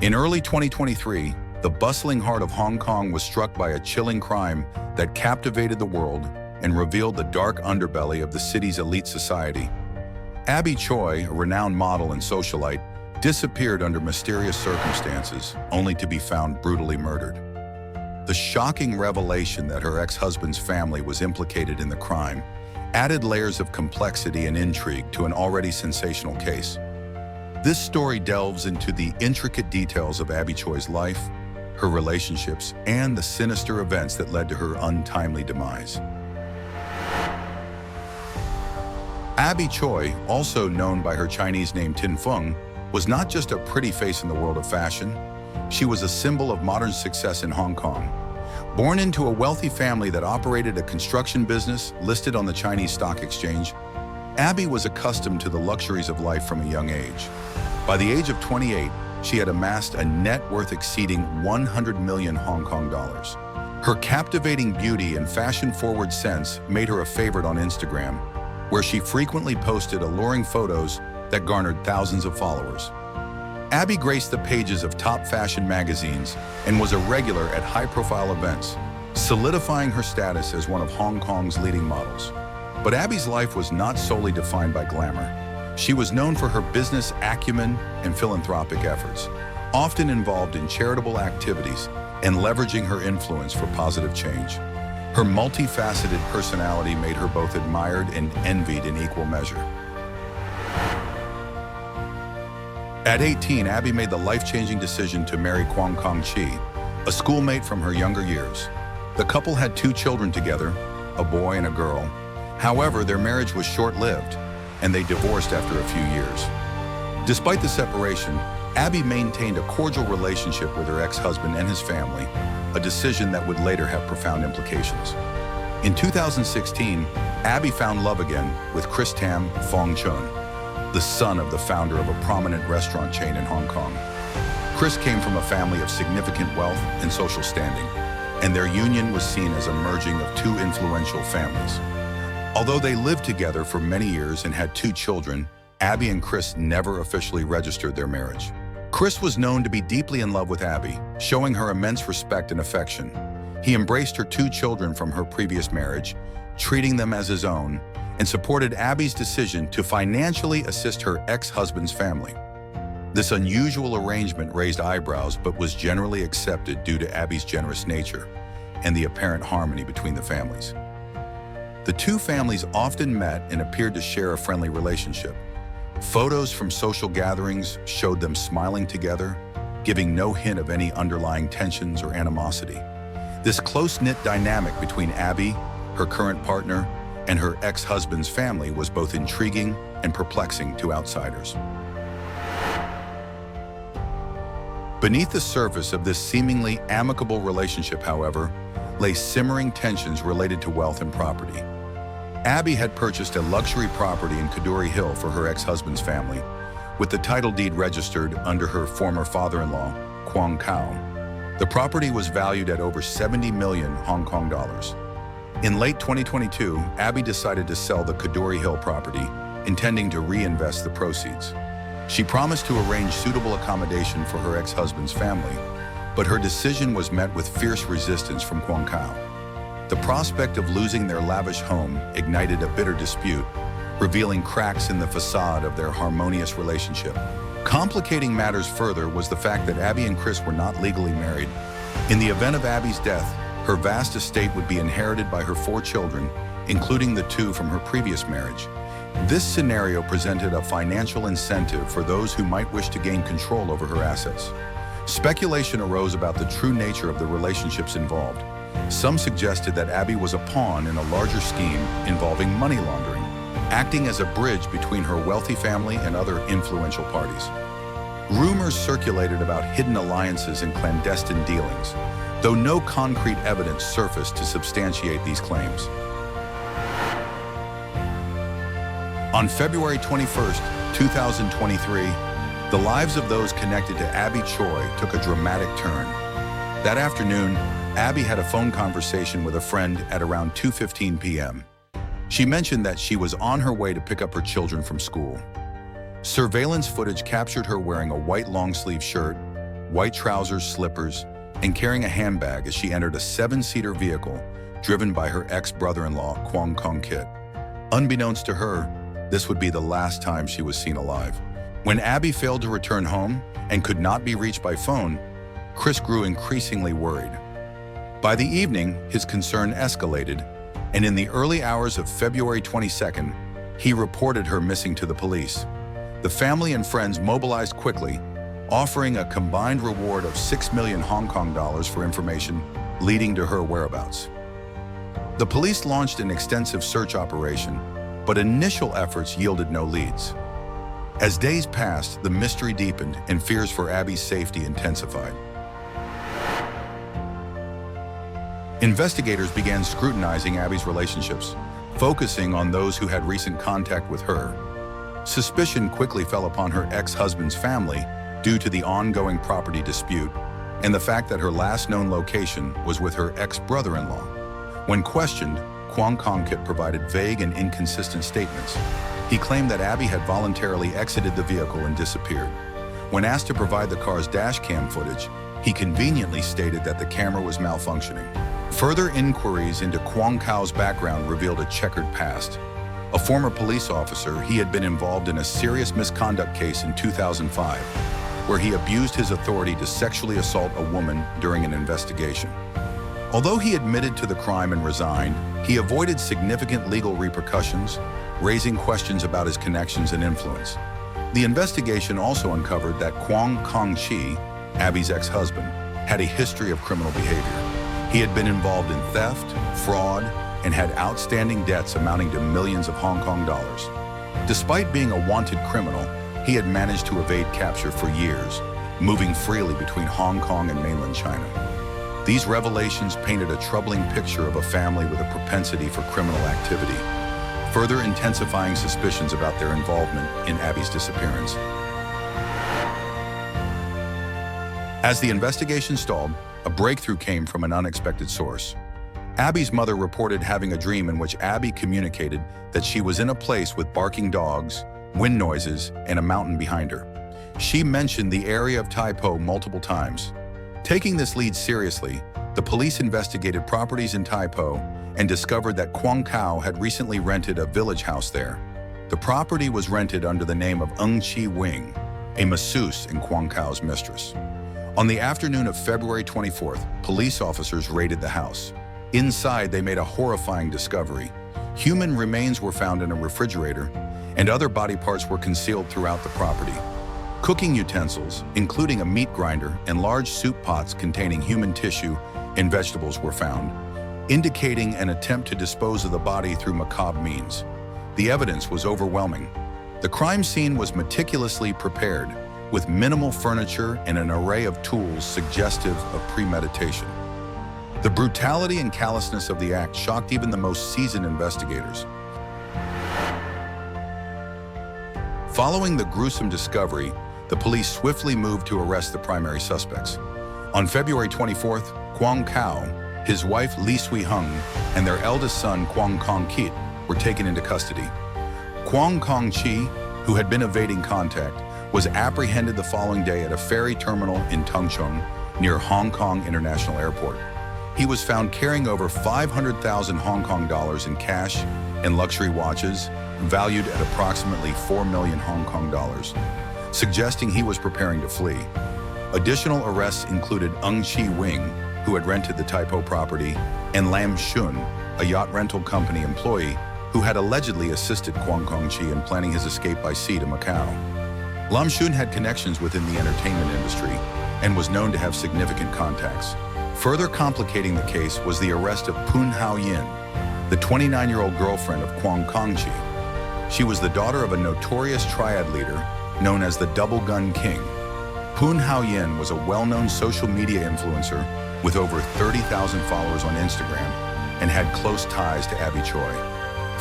In early 2023, the bustling heart of Hong Kong was struck by a chilling crime that captivated the world and revealed the dark underbelly of the city's elite society. Abby Choi, a renowned model and socialite, disappeared under mysterious circumstances, only to be found brutally murdered. The shocking revelation that her ex-husband's family was implicated in the crime added layers of complexity and intrigue to an already sensational case. This story delves into the intricate details of Abby Choi's life, her relationships, and the sinister events that led to her untimely demise. Abby Choi, also known by her Chinese name Tin Feng, was not just a pretty face in the world of fashion. She was a symbol of modern success in Hong Kong. Born into a wealthy family that operated a construction business listed on the Chinese Stock Exchange, Abby was accustomed to the luxuries of life from a young age. By the age of 28, she had amassed a net worth exceeding 100 million Hong Kong dollars. Her captivating beauty and fashion-forward sense made her a favorite on Instagram, where she frequently posted alluring photos that garnered thousands of followers. Abby graced the pages of top fashion magazines and was a regular at high-profile events, solidifying her status as one of Hong Kong's leading models. But Abby's life was not solely defined by glamour. She was known for her business acumen and philanthropic efforts, often involved in charitable activities and leveraging her influence for positive change. Her multifaceted personality made her both admired and envied in equal measure. At 18, Abby made the life-changing decision to marry Kwong Kong-chi, a schoolmate from her younger years. The couple had 2 children together, a boy and a girl. However, their marriage was short-lived, and they divorced after a few years. Despite the separation, Abby maintained a cordial relationship with her ex-husband and his family, a decision that would later have profound implications. In 2016, Abby found love again with Chris Tam Fong Chun, the son of the founder of a prominent restaurant chain in Hong Kong. Chris came from a family of significant wealth and social standing, and their union was seen as a merging of 2 influential families. Although they lived together for many years and had 2 children, Abby and Chris never officially registered their marriage. Chris was known to be deeply in love with Abby, showing her immense respect and affection. He embraced her 2 children from her previous marriage, treating them as his own, and supported Abby's decision to financially assist her ex-husband's family. This unusual arrangement raised eyebrows but was generally accepted due to Abby's generous nature and the apparent harmony between the families. The 2 families often met and appeared to share a friendly relationship. Photos from social gatherings showed them smiling together, giving no hint of any underlying tensions or animosity. This close-knit dynamic between Abby, her current partner, and her ex-husband's family was both intriguing and perplexing to outsiders. Beneath the surface of this seemingly amicable relationship, however, lay simmering tensions related to wealth and property. Abby had purchased a luxury property in Kadoorie Hill for her ex-husband's family, with the title deed registered under her former father-in-law, Kwong Kau. The property was valued at over 70 million Hong Kong dollars. In late 2022, Abby decided to sell the Kadoorie Hill property, intending to reinvest the proceeds. She promised to arrange suitable accommodation for her ex-husband's family, but her decision was met with fierce resistance from Kwong Kau. The prospect of losing their lavish home ignited a bitter dispute, revealing cracks in the facade of their harmonious relationship. Complicating matters further was the fact that Abby and Chris were not legally married. In the event of Abby's death, her vast estate would be inherited by her 4 children, including the 2 from her previous marriage. This scenario presented a financial incentive for those who might wish to gain control over her assets. Speculation arose about the true nature of the relationships involved. Some suggested that Abby was a pawn in a larger scheme involving money laundering, acting as a bridge between her wealthy family and other influential parties. Rumors circulated about hidden alliances and clandestine dealings, though no concrete evidence surfaced to substantiate these claims. On February 21st, 2023, the lives of those connected to Abby Choi took a dramatic turn. That afternoon, Abby had a phone conversation with a friend at around 2:15 p.m. She mentioned that she was on her way to pick up her children from school. Surveillance footage captured her wearing a white long-sleeve shirt, white trousers, slippers, and carrying a handbag as she entered a 7-seater vehicle driven by her ex-brother-in-law, Kwong Kong-kit. Unbeknownst to her, this would be the last time she was seen alive. When Abby failed to return home and could not be reached by phone, Chris grew increasingly worried. By the evening, his concern escalated, and in the early hours of February 22nd, he reported her missing to the police. The family and friends mobilized quickly, offering a combined reward of 6 million Hong Kong dollars for information leading to her whereabouts. The police launched an extensive search operation, but initial efforts yielded no leads. As days passed, the mystery deepened and fears for Abby's safety intensified. Investigators began scrutinizing Abby's relationships, focusing on those who had recent contact with her. Suspicion quickly fell upon her ex-husband's family due to the ongoing property dispute and the fact that her last known location was with her ex-brother-in-law. When questioned, Kwong Kong-kit provided vague and inconsistent statements. He claimed that Abby had voluntarily exited the vehicle and disappeared. When asked to provide the car's dash cam footage, he conveniently stated that the camera was malfunctioning. Further inquiries into Kwong Kau's background revealed a checkered past. A former police officer, he had been involved in a serious misconduct case in 2005, where he abused his authority to sexually assault a woman during an investigation. Although he admitted to the crime and resigned, he avoided significant legal repercussions, raising questions about his connections and influence. The investigation also uncovered that Kwong Kong-chi, Abby's ex-husband, had a history of criminal behavior. He had been involved in theft, fraud, and had outstanding debts amounting to millions of Hong Kong dollars. Despite being a wanted criminal, he had managed to evade capture for years, moving freely between Hong Kong and mainland China. These revelations painted a troubling picture of a family with a propensity for criminal activity, further intensifying suspicions about their involvement in Abby's disappearance. As the investigation stalled, a breakthrough came from an unexpected source. Abby's mother reported having a dream in which Abby communicated that she was in a place with barking dogs, wind noises, and a mountain behind her. She mentioned the area of Tai Po multiple times. Taking this lead seriously, the police investigated properties in Tai Po and discovered that Kwong Kau had recently rented a village house there. The property was rented under the name of Chi Wing, a masseuse and Kwong Kau's mistress. On the afternoon of February 24th, police officers raided the house. Inside, they made a horrifying discovery. Human remains were found in a refrigerator, and other body parts were concealed throughout the property. Cooking utensils, including a meat grinder and large soup pots containing human tissue and vegetables were found, indicating an attempt to dispose of the body through macabre means. The evidence was overwhelming. The crime scene was meticulously prepared, with minimal furniture and an array of tools suggestive of premeditation. The brutality and callousness of the act shocked even the most seasoned investigators. Following the gruesome discovery, the police swiftly moved to arrest the primary suspects. On February 24th, Kwong Kau, his wife Li Sui-hung, and their eldest son Kwong Kong-kit were taken into custody. Kwong Kong-chi, who had been evading contact, was apprehended the following day at a ferry terminal in Tung Chung, near Hong Kong International Airport. He was found carrying over 500,000 Hong Kong dollars in cash and luxury watches, valued at approximately 4 million Hong Kong dollars, suggesting he was preparing to flee. Additional arrests included Chi Wing, who had rented the Tai Po property, and Lam Shun, a yacht rental company employee who had allegedly assisted Kwong Kong-chi in planning his escape by sea to Macau. Lam Shun had connections within the entertainment industry and was known to have significant contacts. Further complicating the case was the arrest of Poon Hao Yin, the 29-year-old girlfriend of Kwong Kong-chi. She was the daughter of a notorious triad leader known as the Double Gun King. Poon Hao Yin was a well-known social media influencer with over 30,000 followers on Instagram and had close ties to Abby Choi.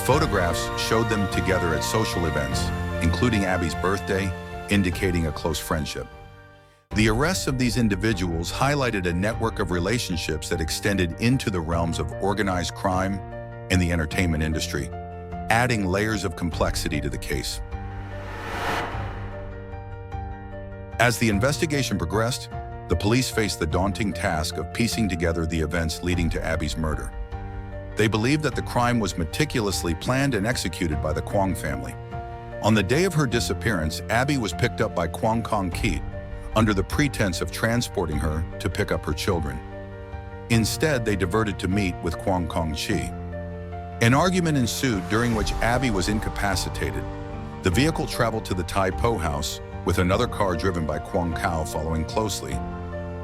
Photographs showed them together at social events, including Abby's birthday, indicating a close friendship. The arrests of these individuals highlighted a network of relationships that extended into the realms of organized crime and the entertainment industry, adding layers of complexity to the case. As the investigation progressed, the police faced the daunting task of piecing together the events leading to Abby's murder. They believed that the crime was meticulously planned and executed by the Kwong family. On the day of her disappearance, Abby was picked up by Kwong Kong-kit under the pretense of transporting her to pick up her children. Instead, they diverted to meet with Kwong Kong-chi. An argument ensued during which Abby was incapacitated. The vehicle traveled to the Tai Po house, with another car driven by Kwong Kau following closely,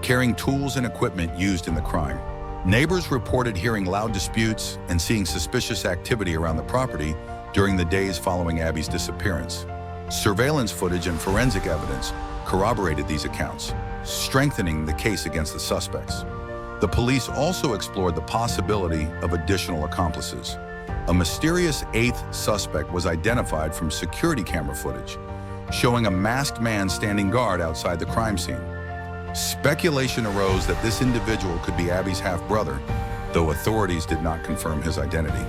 carrying tools and equipment used in the crime. Neighbors reported hearing loud disputes and seeing suspicious activity around the property during the days following Abby's disappearance. Surveillance footage and forensic evidence corroborated these accounts, strengthening the case against the suspects. The police also explored the possibility of additional accomplices. A mysterious eighth suspect was identified from security camera footage, showing a masked man standing guard outside the crime scene. Speculation arose that this individual could be Abby's half-brother, though authorities did not confirm his identity.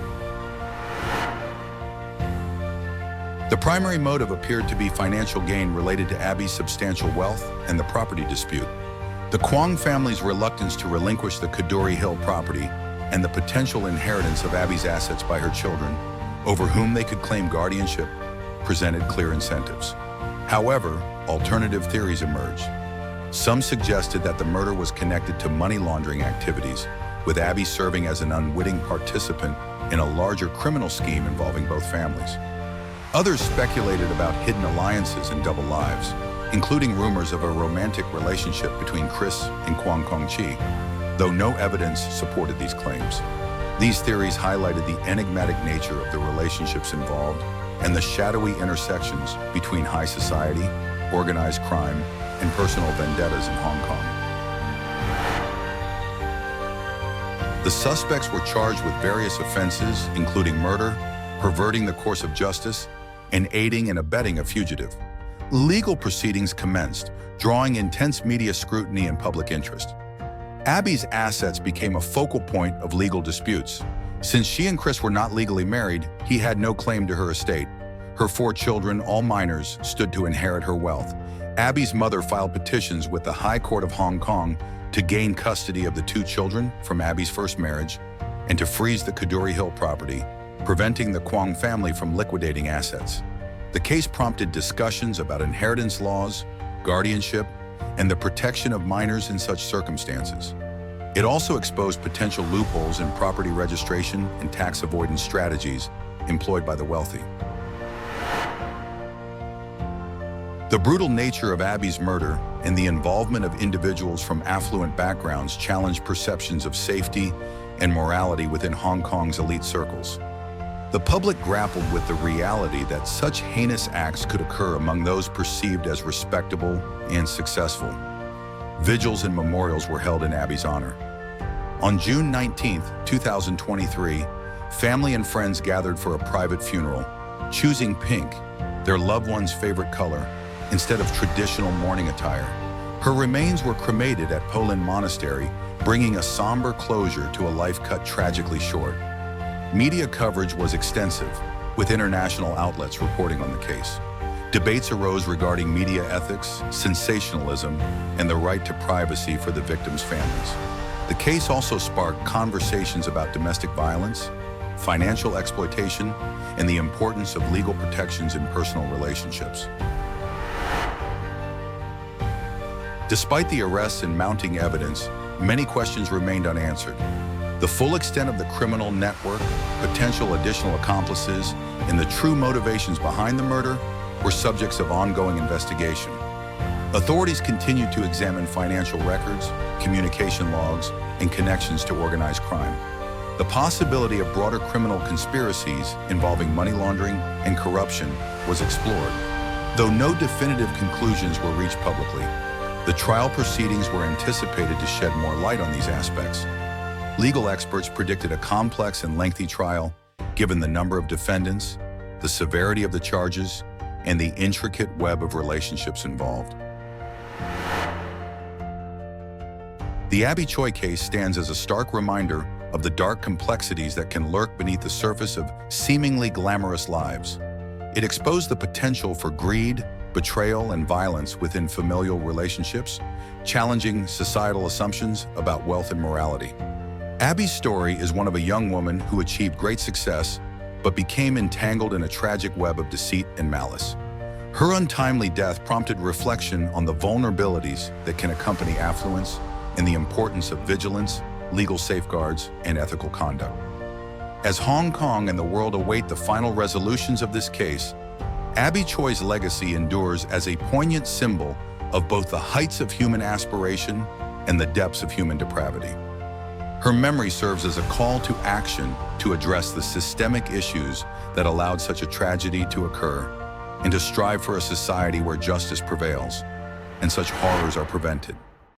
The primary motive appeared to be financial gain related to Abby's substantial wealth and the property dispute. The Kwong family's reluctance to relinquish the Kadoorie Hill property and the potential inheritance of Abby's assets by her children, over whom they could claim guardianship, presented clear incentives. However, alternative theories emerged. Some suggested that the murder was connected to money laundering activities, with Abby serving as an unwitting participant in a larger criminal scheme involving both families. Others speculated about hidden alliances and double lives, including rumors of a romantic relationship between Chris and Kwong Kong-chi, though no evidence supported these claims. These theories highlighted the enigmatic nature of the relationships involved and the shadowy intersections between high society, organized crime, and personal vendettas in Hong Kong. The suspects were charged with various offenses, including murder, perverting the course of justice, and aiding and abetting a fugitive. Legal proceedings commenced, drawing intense media scrutiny and public interest. Abby's assets became a focal point of legal disputes. Since she and Chris were not legally married, he had no claim to her estate. Her 4 children, all minors, stood to inherit her wealth. Abby's mother filed petitions with the High Court of Hong Kong to gain custody of the 2 children from Abby's first marriage and to freeze the Kadoorie Hill property, preventing the Kwong family from liquidating assets. The case prompted discussions about inheritance laws, guardianship, and the protection of minors in such circumstances. It also exposed potential loopholes in property registration and tax avoidance strategies employed by the wealthy. The brutal nature of Abby's murder and the involvement of individuals from affluent backgrounds challenged perceptions of safety and morality within Hong Kong's elite circles. The public grappled with the reality that such heinous acts could occur among those perceived as respectable and successful. Vigils and memorials were held in Abby's honor. On June 19, 2023, family and friends gathered for a private funeral, choosing pink, their loved one's favorite color, instead of traditional mourning attire. Her remains were cremated at Polin Monastery, bringing a somber closure to a life cut tragically short. Media coverage was extensive, with international outlets reporting on the case. Debates arose regarding media ethics, sensationalism, and the right to privacy for the victims' families. The case also sparked conversations about domestic violence, financial exploitation, and the importance of legal protections in personal relationships. Despite the arrests and mounting evidence, many questions remained unanswered. The full extent of the criminal network, potential additional accomplices, and the true motivations behind the murder were subjects of ongoing investigation. Authorities continued to examine financial records, communication logs, and connections to organized crime. The possibility of broader criminal conspiracies involving money laundering and corruption was explored, though no definitive conclusions were reached publicly. The trial proceedings were anticipated to shed more light on these aspects. Legal experts predicted a complex and lengthy trial, given the number of defendants, the severity of the charges, and the intricate web of relationships involved. The Abby Choi case stands as a stark reminder of the dark complexities that can lurk beneath the surface of seemingly glamorous lives. It exposed the potential for greed, betrayal and violence within familial relationships, challenging societal assumptions about wealth and morality. Abby's story is one of a young woman who achieved great success but became entangled in a tragic web of deceit and malice. Her untimely death prompted reflection on the vulnerabilities that can accompany affluence and the importance of vigilance, legal safeguards, and ethical conduct. As Hong Kong and the world await the final resolutions of this case, Abby Choi's legacy endures as a poignant symbol of both the heights of human aspiration and the depths of human depravity. Her memory serves as a call to action to address the systemic issues that allowed such a tragedy to occur and to strive for a society where justice prevails and such horrors are prevented.